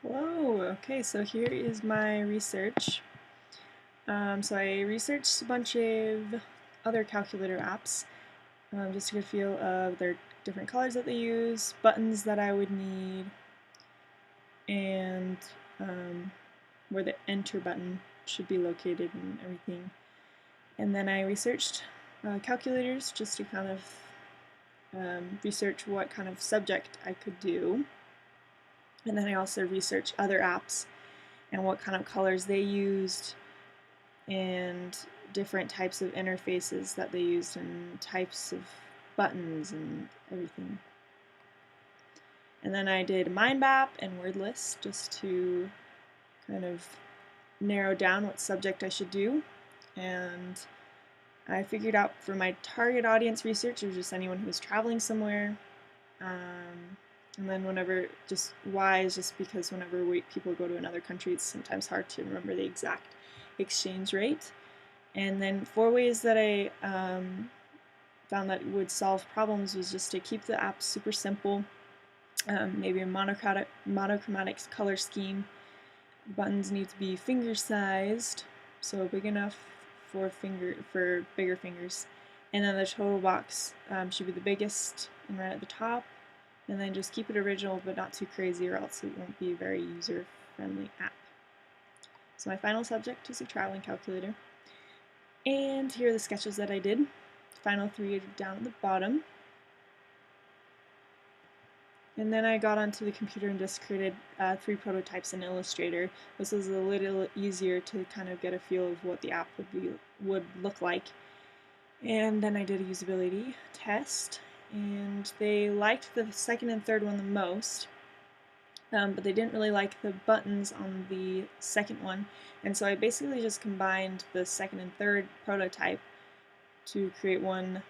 Hello. Okay, so here is my research. So I researched a bunch of other calculator apps just to get a feel of their different colors that they use, buttons that I would need, and where the enter button should be located and everything. And then I researched calculators just to kind of research what kind of subject I could do. And then I also researched other apps and what kind of colors they used and different types of interfaces that they used and types of buttons and everything. And then I did mind map and word list just to kind of narrow down what subject I should do. And I figured out for my target audience research, it was just anyone who was traveling somewhere. And then whenever, just why is just because whenever people go to another country, it's sometimes hard to remember the exact exchange rate. And then 4 ways that I found that would solve problems was just to keep the app super simple, maybe a monochromatic color scheme. Buttons need to be finger sized, so big enough for bigger fingers. And then the total box should be the biggest and right at the top. And then just keep it original but not too crazy or else it won't be a very user-friendly app. So my final subject is a traveling calculator. And here are the sketches that I did. Final 3 are down at the bottom. And then I got onto the computer and just created 3 prototypes in Illustrator. This was a little easier to kind of get a feel of what the app would look like. And then I did a usability test, and they liked the second and third one the most. But they didn't really like the buttons on the second one, and so I basically just combined the second and third prototype to create one,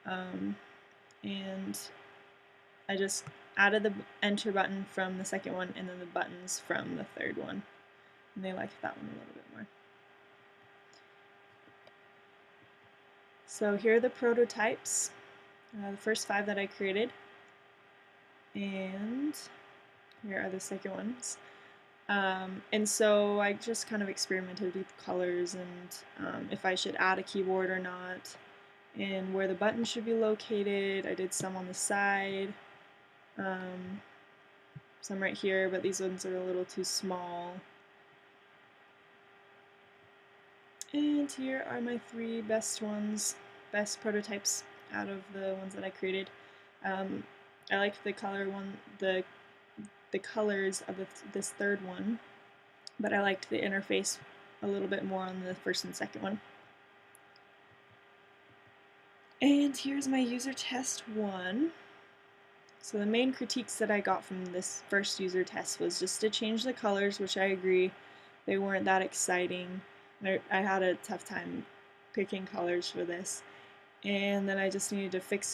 and I just added the enter button from the second one and then the buttons from the third one, and they liked that one a little bit more. So here are the prototypes, the first 5 that I created, and here are the second ones. And so I just kind of experimented with colors and if I should add a keyboard or not, and where the button should be located. I did some on the side, some right here, but these ones are a little too small. And here are my 3 best prototypes out of the ones that I created. I liked the colors of this third one, but I liked the interface a little bit more on the first and second one. And here's my user test 1. So the main critiques that I got from this first user test was just to change the colors, which I agree, they weren't that exciting. I had a tough time picking colors for this. And then I just needed to fix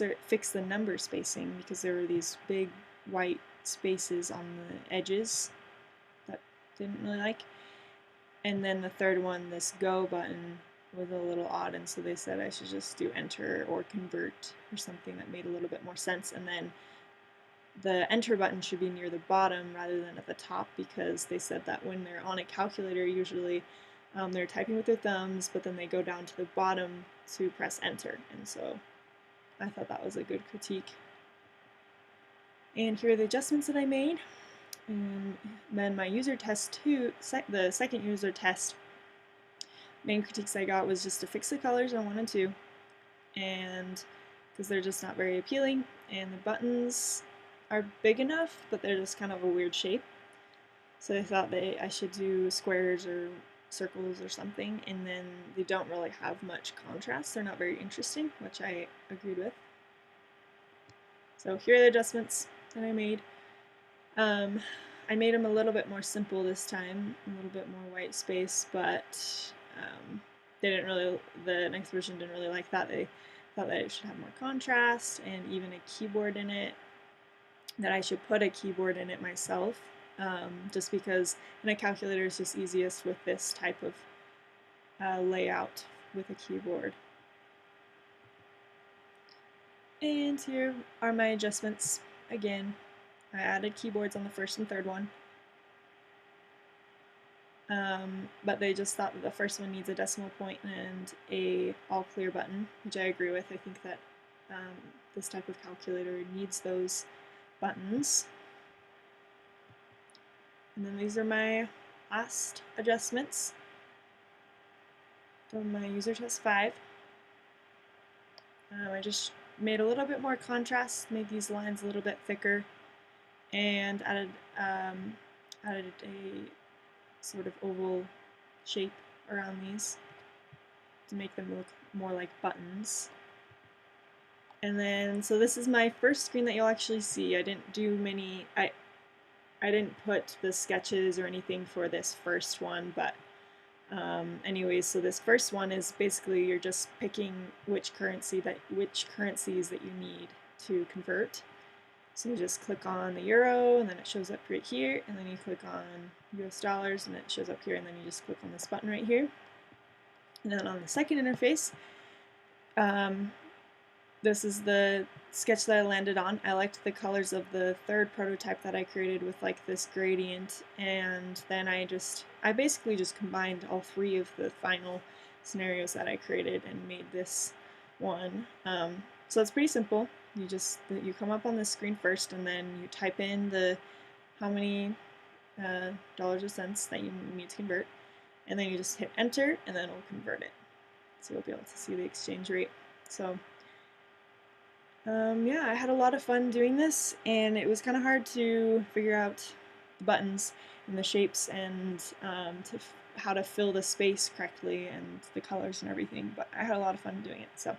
the number spacing because there were these big white spaces on the edges that didn't really like. And then the third one, this go button, was a little odd, and so they said I should just do enter or convert or something that made a little bit more sense. And then the enter button should be near the bottom rather than at the top, because they said that when they're on a calculator, usually they're typing with their thumbs, but then they go down to the bottom to press enter. And so I thought that was a good critique. And here are the adjustments that I made. And then my user test 2, the second user test, main critiques I got was just to fix the colors on 1 and 2, and because they're just not very appealing, and the buttons are big enough, but they're just kind of a weird shape. So I thought I should do squares or circles or something, and then they don't really have much contrast. They're not very interesting, which I agreed with. So here are the adjustments that I made. I made them a little bit more simple this time, a little bit more white space, but the next version didn't really like that. They thought that it should have more contrast and even a keyboard in it, that I should put a keyboard in it myself, just because in a calculator it's just easiest with this type of layout with a keyboard. And here are my adjustments. Again, I added keyboards on the first and third one. but they just thought that the first one needs a decimal point and a all clear button, which I agree with. I think that this type of calculator needs those buttons. And then these are my last adjustments from my user test 5. I just made a little bit more contrast, made these lines a little bit thicker, and added a sort of oval shape around these to make them look more like buttons. And then, so this is my first screen that you'll actually see. I didn't do many, I didn't put the sketches or anything for this first one, but anyways, so this first one is basically you're just picking which currencies that you need to convert. So you just click on the euro, and then it shows up right here, and then you click on US dollars, and it shows up here, and then you just click on this button right here. And then on the second interface, this is the sketch that I landed on. I liked the colors of the third prototype that I created with like this gradient, and then I basically just combined all three of the final scenarios that I created and made this one. So it's pretty simple. You come up on this screen first, and then you type in how many dollars or cents that you need to convert, and then you just hit enter, and then it'll convert it. So you'll be able to see the exchange rate. So yeah, I had a lot of fun doing this, and it was kind of hard to figure out the buttons and the shapes and how to fill the space correctly and the colors and everything, but I had a lot of fun doing it. So